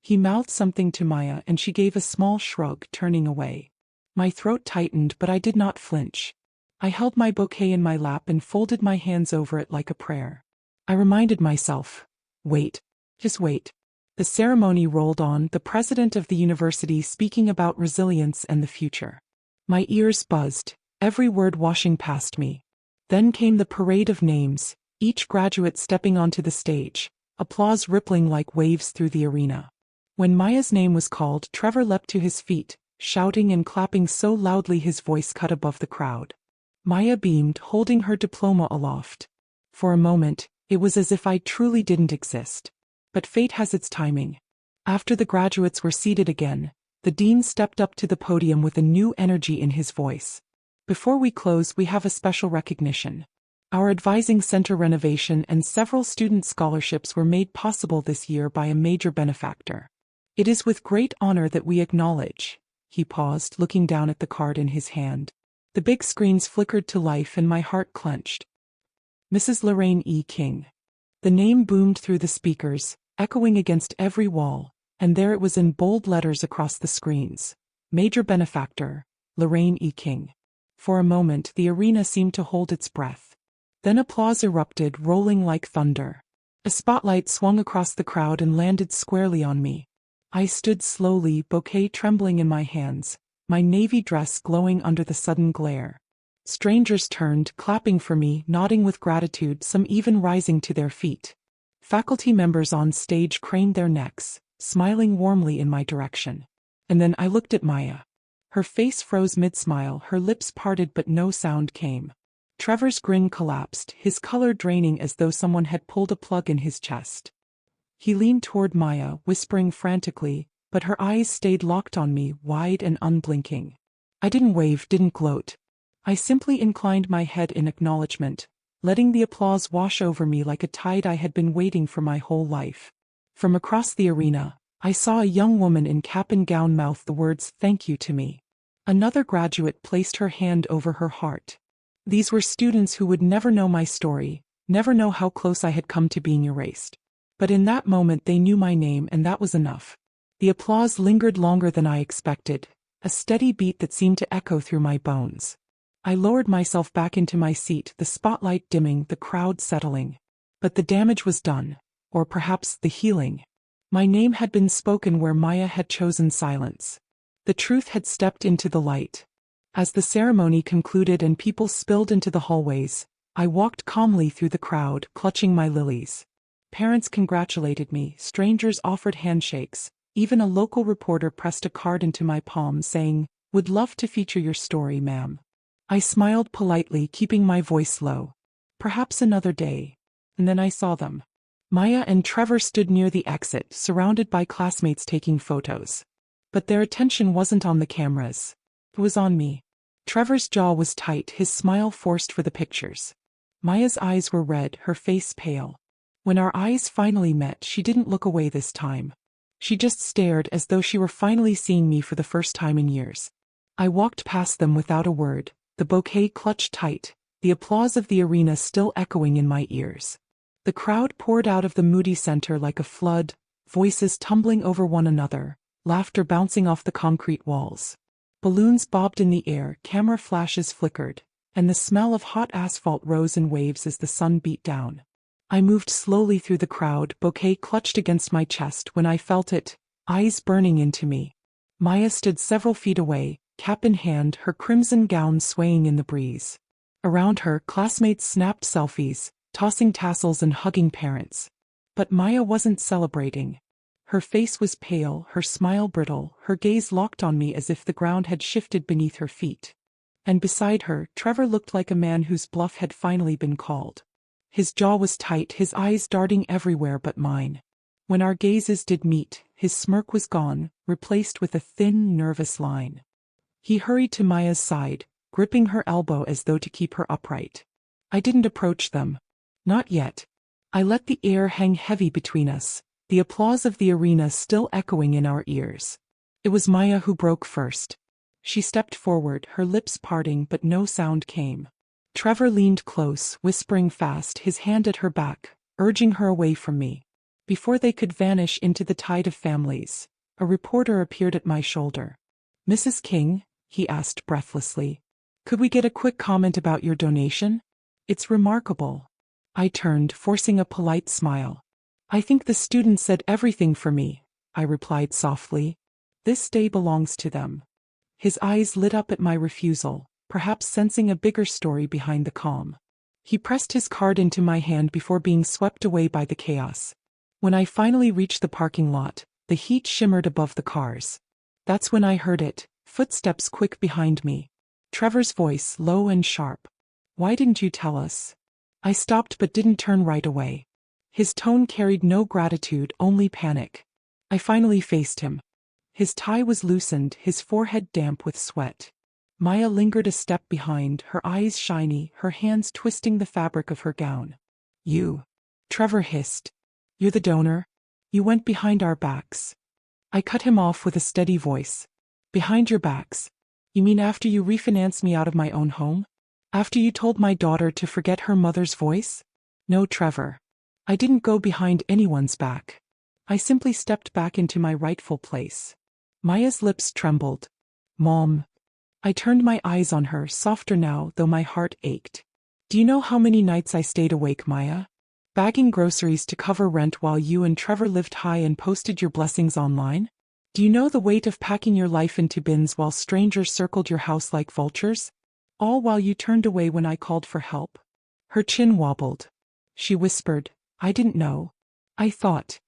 He mouthed something to Maya and she gave a small shrug, turning away. My throat tightened, but I did not flinch. I held my bouquet in my lap and folded my hands over it like a prayer. I reminded myself, wait, just wait. The ceremony rolled on, the president of the university speaking about resilience and the future. My ears buzzed, every word washing past me. Then came the parade of names, each graduate stepping onto the stage, applause rippling like waves through the arena. When Maya's name was called, Trevor leapt to his feet, shouting and clapping so loudly his voice cut above the crowd. Maya beamed, holding her diploma aloft. For a moment, it was as if I truly didn't exist. But fate has its timing. After the graduates were seated again, the dean stepped up to the podium with a new energy in his voice. Before we close, we have a special recognition. Our advising center renovation and several student scholarships were made possible this year by a major benefactor. It is with great honor that we acknowledge. He paused, looking down at the card in his hand. The big screens flickered to life and my heart clenched. Mrs. Lorraine E. King. The name boomed through the speakers, echoing against every wall, and there it was in bold letters across the screens. Major Benefactor, Lorraine E. King. For a moment the arena seemed to hold its breath. Then applause erupted, rolling like thunder. A spotlight swung across the crowd and landed squarely on me. I stood slowly, bouquet trembling in my hands, my navy dress glowing under the sudden glare. Strangers turned, clapping for me, nodding with gratitude, some even rising to their feet. Faculty members on stage craned their necks, smiling warmly in my direction. And then I looked at Maya. Her face froze mid-smile, her lips parted but no sound came. Trevor's grin collapsed, his color draining as though someone had pulled a plug in his chest. He leaned toward Maya, whispering frantically, but her eyes stayed locked on me, wide and unblinking. I didn't wave, didn't gloat. I simply inclined my head in acknowledgement, letting the applause wash over me like a tide I had been waiting for my whole life. From across the arena, I saw a young woman in cap and gown mouth the words "thank you" to me. Another graduate placed her hand over her heart. These were students who would never know my story, never know how close I had come to being erased. But in that moment they knew my name, and that was enough. The applause lingered longer than I expected, a steady beat that seemed to echo through my bones. I lowered myself back into my seat, the spotlight dimming, the crowd settling. But the damage was done, or perhaps the healing. My name had been spoken where Maya had chosen silence. The truth had stepped into the light. As the ceremony concluded and people spilled into the hallways, I walked calmly through the crowd, clutching my lilies. Parents congratulated me, strangers offered handshakes, Even a local reporter pressed a card into my palm saying, "Would love to feature your story, ma'am." I smiled politely, keeping my voice low. Perhaps another day. And then I saw them. Maya and Trevor stood near the exit, surrounded by classmates taking photos. But their attention wasn't on the cameras. It was on me. Trevor's jaw was tight, his smile forced for the pictures. Maya's eyes were red, her face pale. When our eyes finally met, she didn't look away this time. She just stared as though she were finally seeing me for the first time in years. I walked past them without a word, the bouquet clutched tight, the applause of the arena still echoing in my ears. The crowd poured out of the moody center like a flood, voices tumbling over one another, laughter bouncing off the concrete walls. Balloons bobbed in the air, camera flashes flickered, and the smell of hot asphalt rose in waves as the sun beat down. I moved slowly through the crowd, bouquet clutched against my chest when I felt it, eyes burning into me. Maya stood several feet away, cap in hand, her crimson gown swaying in the breeze. Around her, classmates snapped selfies, tossing tassels and hugging parents. But Maya wasn't celebrating. Her face was pale, her smile brittle, her gaze locked on me as if the ground had shifted beneath her feet. And beside her, Trevor looked like a man whose bluff had finally been called. His jaw was tight, his eyes darting everywhere but mine. When our gazes did meet, his smirk was gone, replaced with a thin, nervous line. He hurried to Maya's side, gripping her elbow as though to keep her upright. I didn't approach them. Not yet. I let the air hang heavy between us, the applause of the arena still echoing in our ears. It was Maya who broke first. She stepped forward, her lips parting, but no sound came. Trevor leaned close, whispering fast, his hand at her back, urging her away from me. Before they could vanish into the tide of families, a reporter appeared at my shoulder. "Mrs. King," he asked breathlessly, "could we get a quick comment about your donation? It's remarkable." I turned, forcing a polite smile. "I think the students said everything for me," I replied softly. "This day belongs to them." His eyes lit up at my refusal, perhaps sensing a bigger story behind the calm. He pressed his card into my hand before being swept away by the chaos. When I finally reached the parking lot, the heat shimmered above the cars. That's when I heard it, footsteps quick behind me. Trevor's voice, low and sharp. "Why didn't you tell us?" I stopped but didn't turn right away. His tone carried no gratitude, only panic. I finally faced him. His tie was loosened, his forehead damp with sweat. Maya lingered a step behind, her eyes shiny, her hands twisting the fabric of her gown. "You," Trevor hissed. "You're the donor? You went behind our backs." I cut him off with a steady voice. "Behind your backs? You mean after you refinanced me out of my own home? After you told my daughter to forget her mother's voice?" "No, Trevor. I didn't go behind anyone's back. I simply stepped back into my rightful place." Maya's lips trembled. "Mom." I turned my eyes on her, softer now, though my heart ached. "Do you know how many nights I stayed awake, Maya? Bagging groceries to cover rent while you and Trevor lived high and posted your blessings online? Do you know the weight of packing your life into bins while strangers circled your house like vultures? All while you turned away when I called for help?" Her chin wobbled. She whispered, "I didn't know. I thought."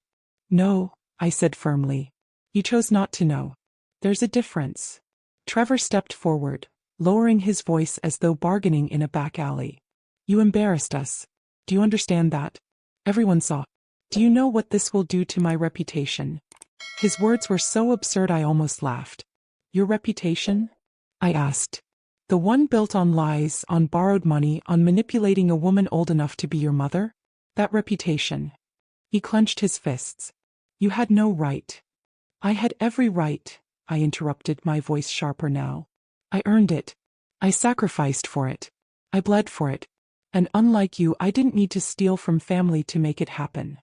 "No," I said firmly. "You chose not to know. There's a difference." Trevor stepped forward, lowering his voice as though bargaining in a back alley. "You embarrassed us. Do you understand that? Everyone saw. Do you know what this will do to my reputation?" His words were so absurd I almost laughed. "Your reputation?" I asked. "The one built on lies, on borrowed money, on manipulating a woman old enough to be your mother? That reputation." He clenched his fists. "You had no right." "I had every right," I interrupted, my voice sharper now. "I earned it. I sacrificed for it. I bled for it. And unlike you, I didn't need to steal from family to make it happen."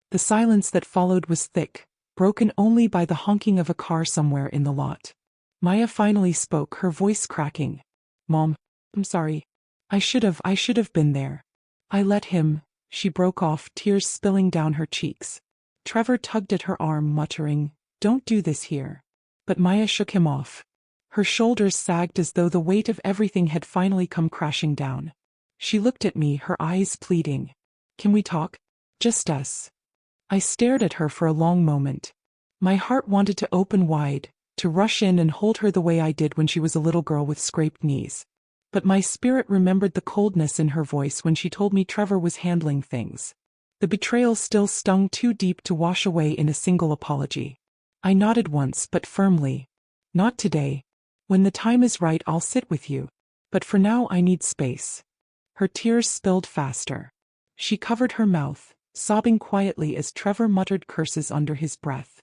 The silence that followed was thick, broken only by the honking of a car somewhere in the lot. Maya finally spoke, her voice cracking. "Mom, I'm sorry. I should have been there. I let him." She broke off, tears spilling down her cheeks. Trevor tugged at her arm, muttering, "Don't do this here." But Maya shook him off. Her shoulders sagged as though the weight of everything had finally come crashing down. She looked at me, her eyes pleading. "Can we talk? Just us?" I stared at her for a long moment. My heart wanted to open wide, to rush in and hold her the way I did when she was a little girl with scraped knees. But my spirit remembered the coldness in her voice when she told me Trevor was handling things. The betrayal still stung too deep to wash away in a single apology. I nodded once, but firmly. Not today. When the time is right, I'll sit with you. But for now, I need space. Her tears spilled faster. She covered her mouth, sobbing quietly as Trevor muttered curses under his breath.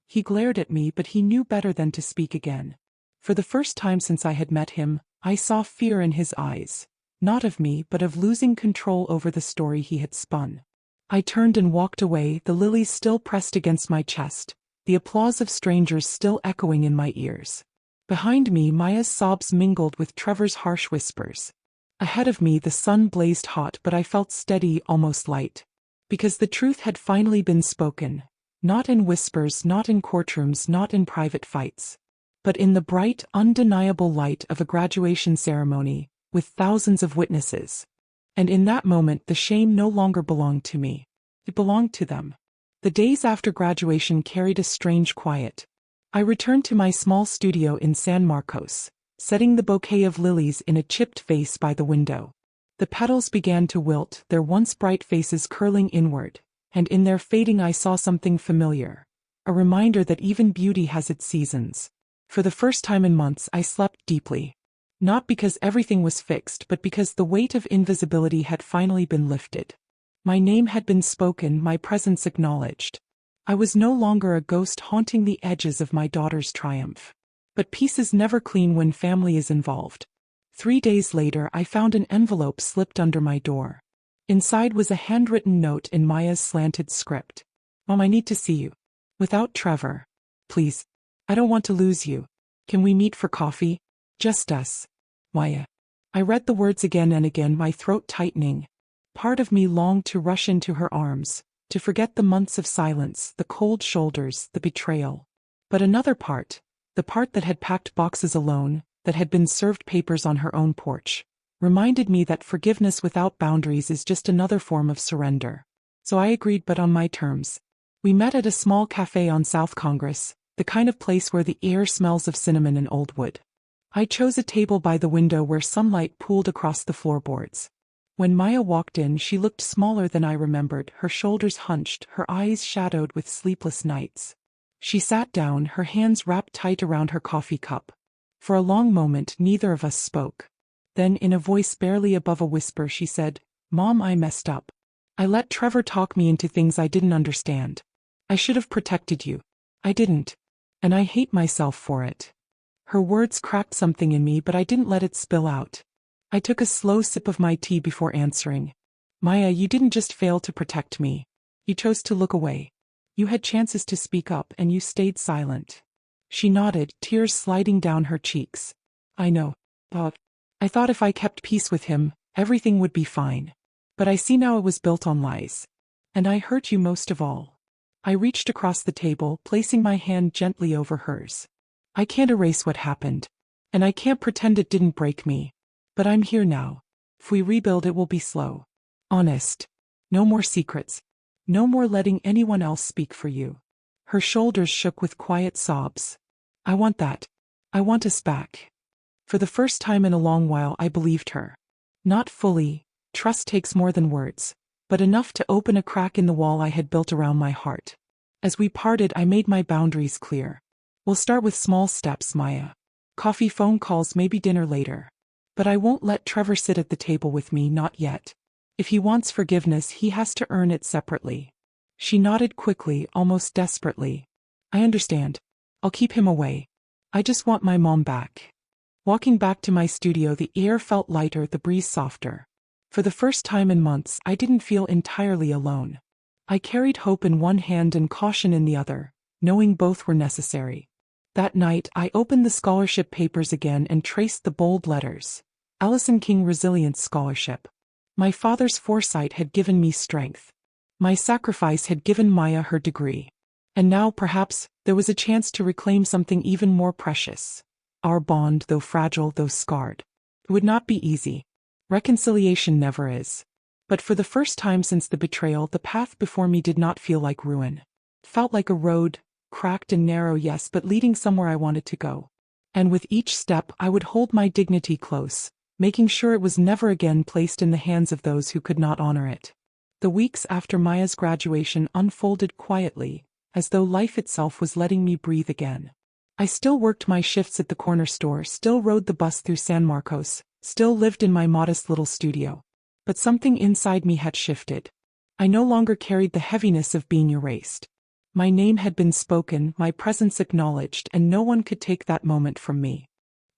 He glared at me, but he knew better than to speak again. For the first time since I had met him, I saw fear in his eyes. Not of me, but of losing control over the story he had spun. I turned and walked away, the lilies still pressed against my chest, the applause of strangers still echoing in my ears. Behind me, Maya's sobs mingled with Trevor's harsh whispers. Ahead of me, the sun blazed hot, but I felt steady, almost light. Because the truth had finally been spoken. Not in whispers, not in courtrooms, not in private fights. But in the bright, undeniable light of a graduation ceremony, with thousands of witnesses. And in that moment, the shame no longer belonged to me. It belonged to them. The days after graduation carried a strange quiet. I returned to my small studio in San Marcos, setting the bouquet of lilies in a chipped vase by the window. The petals began to wilt, their once bright faces curling inward, and in their fading I saw something familiar. A reminder that even beauty has its seasons. For the first time in months, I slept deeply. Not because everything was fixed, but because the weight of invisibility had finally been lifted. My name had been spoken, my presence acknowledged. I was no longer a ghost haunting the edges of my daughter's triumph. But peace is never clean when family is involved. 3 days later, I found an envelope slipped under my door. Inside was a handwritten note in Maya's slanted script. Mom, I need to see you. Without Trevor. Please. I don't want to lose you. Can we meet for coffee? Just us. Maya. I read the words again and again, my throat tightening. Part of me longed to rush into her arms, to forget the months of silence, the cold shoulders, the betrayal. But another part, the part that had packed boxes alone, that had been served papers on her own porch, reminded me that forgiveness without boundaries is just another form of surrender. So I agreed, but on my terms. We met at a small cafe on South Congress, the kind of place where the air smells of cinnamon and old wood. I chose a table by the window where sunlight pooled across the floorboards. When Maya walked in, she looked smaller than I remembered, her shoulders hunched, her eyes shadowed with sleepless nights. She sat down, her hands wrapped tight around her coffee cup. For a long moment, neither of us spoke. Then, in a voice barely above a whisper, she said, "Mom, I messed up. I let Trevor talk me into things I didn't understand. I should have protected you. I didn't. And I hate myself for it." Her words cracked something in me, but I didn't let it spill out. I took a slow sip of my tea before answering. "Maya, you didn't just fail to protect me. You chose to look away. You had chances to speak up, and you stayed silent." She nodded, tears sliding down her cheeks. "I know, Bob. I thought if I kept peace with him, everything would be fine. But I see now it was built on lies. And I hurt you most of all." I reached across the table, placing my hand gently over hers. "I can't erase what happened. And I can't pretend it didn't break me. But I'm here now. If we rebuild, it will be slow. Honest. No more secrets. No more letting anyone else speak for you." Her shoulders shook with quiet sobs. "I want that. I want us back." For the first time in a long while, I believed her. Not fully. Trust takes more than words. But enough to open a crack in the wall I had built around my heart. As we parted, I made my boundaries clear. "We'll start with small steps, Maya. Coffee, phone calls, maybe dinner later. But I won't let Trevor sit at the table with me, not yet. If he wants forgiveness, he has to earn it separately." She nodded quickly, almost desperately. "I understand. I'll keep him away. I just want my mom back." Walking back to my studio, the air felt lighter, the breeze softer. For the first time in months, I didn't feel entirely alone. I carried hope in one hand and caution in the other, knowing both were necessary. That night, I opened the scholarship papers again and traced the bold letters. Allison King Resilience Scholarship. My father's foresight had given me strength. My sacrifice had given Maya her degree. And now, perhaps, there was a chance to reclaim something even more precious. Our bond, though fragile, though scarred. It would not be easy. Reconciliation never is. But for the first time since the betrayal, the path before me did not feel like ruin. It felt like a road, cracked and narrow, yes, but leading somewhere I wanted to go. And with each step I would hold my dignity close, making sure it was never again placed in the hands of those who could not honor it. The weeks after Maya's graduation unfolded quietly, as though life itself was letting me breathe again. I still worked my shifts at the corner store, still rode the bus through San Marcos, still lived in my modest little studio. But something inside me had shifted. I no longer carried the heaviness of being erased. My name had been spoken, my presence acknowledged, and no one could take that moment from me.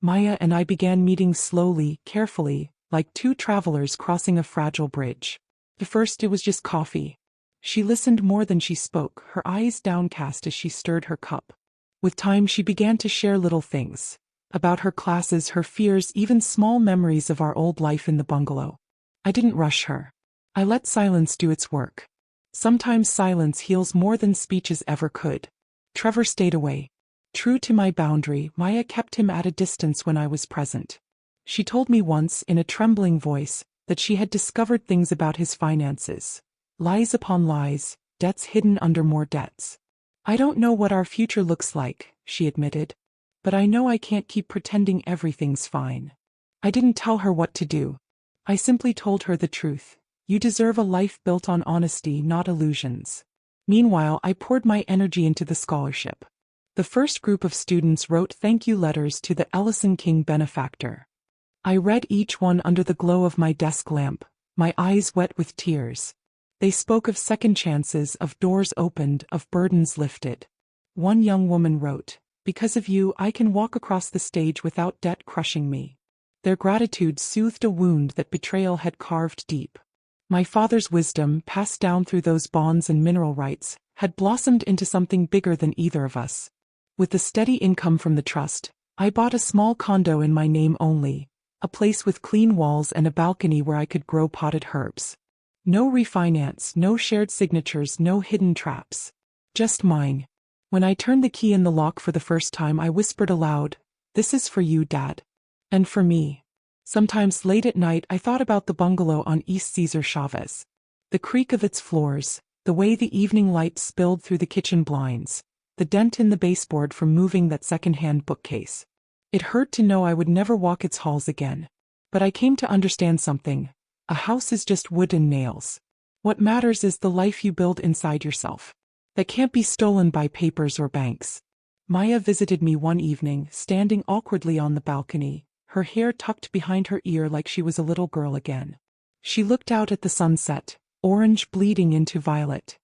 Maya and I began meeting slowly, carefully, like two travelers crossing a fragile bridge. At first it was just coffee. She listened more than she spoke, her eyes downcast as she stirred her cup. With time she began to share little things. About her classes, her fears, even small memories of our old life in the bungalow. I didn't rush her. I let silence do its work. Sometimes silence heals more than speeches ever could. Trevor stayed away. True to my boundary, Maya kept him at a distance when I was present. She told me once, in a trembling voice, that she had discovered things about his finances. Lies upon lies, debts hidden under more debts. I don't know what our future looks like, she admitted. But I know I can't keep pretending everything's fine. I didn't tell her what to do. I simply told her the truth. You deserve a life built on honesty, not illusions. Meanwhile, I poured my energy into the scholarship. The first group of students wrote thank you letters to the Ellison King Benefactor. I read each one under the glow of my desk lamp, my eyes wet with tears. They spoke of second chances, of doors opened, of burdens lifted. One young woman wrote, "Because of you, I can walk across the stage without debt crushing me." Their gratitude soothed a wound that betrayal had carved deep. My father's wisdom, passed down through those bonds and mineral rights, had blossomed into something bigger than either of us. With the steady income from the trust, I bought a small condo in my name only, a place with clean walls and a balcony where I could grow potted herbs. No refinance, no shared signatures, no hidden traps. Just mine. When I turned the key in the lock for the first time, I whispered aloud, "This is for you, Dad." And for me. Sometimes late at night I thought about the bungalow on East Cesar Chavez. The creak of its floors, the way the evening light spilled through the kitchen blinds, the dent in the baseboard from moving that second-hand bookcase. It hurt to know I would never walk its halls again. But I came to understand something. A house is just wood and nails. What matters is the life you build inside yourself. That can't be stolen by papers or banks. Maya visited me one evening, standing awkwardly on the balcony, her hair tucked behind her ear like she was a little girl again. She looked out at the sunset, orange bleeding into violet.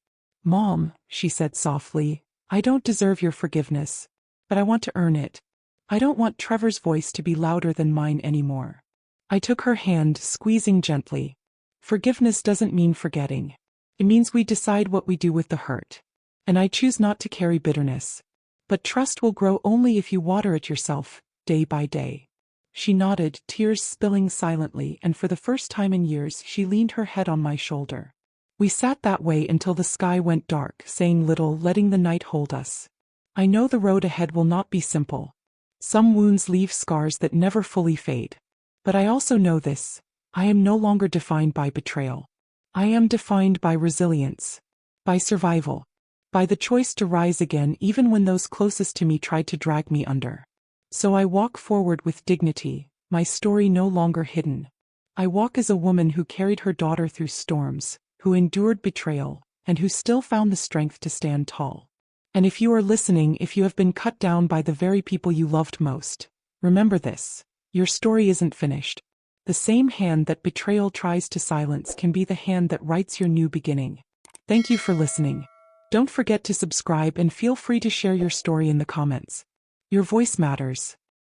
"Mom," she said softly, "I don't deserve your forgiveness. But I want to earn it. I don't want Trevor's voice to be louder than mine anymore." I took her hand, squeezing gently. Forgiveness doesn't mean forgetting. It means we decide what we do with the hurt. And I choose not to carry bitterness. But trust will grow only if you water it yourself, day by day. She nodded, tears spilling silently, and for the first time in years she leaned her head on my shoulder. We sat that way until the sky went dark, saying little, letting the night hold us. I know the road ahead will not be simple. Some wounds leave scars that never fully fade. But I also know this. I am no longer defined by betrayal. I am defined by resilience. By survival. By the choice to rise again even when those closest to me tried to drag me under. So I walk forward with dignity, my story no longer hidden. I walk as a woman who carried her daughter through storms, who endured betrayal, and who still found the strength to stand tall. And if you are listening, if you have been cut down by the very people you loved most, remember this. Your story isn't finished. The same hand that betrayal tries to silence can be the hand that writes your new beginning. Thank you for listening. Don't forget to subscribe and feel free to share your story in the comments. Your voice matters.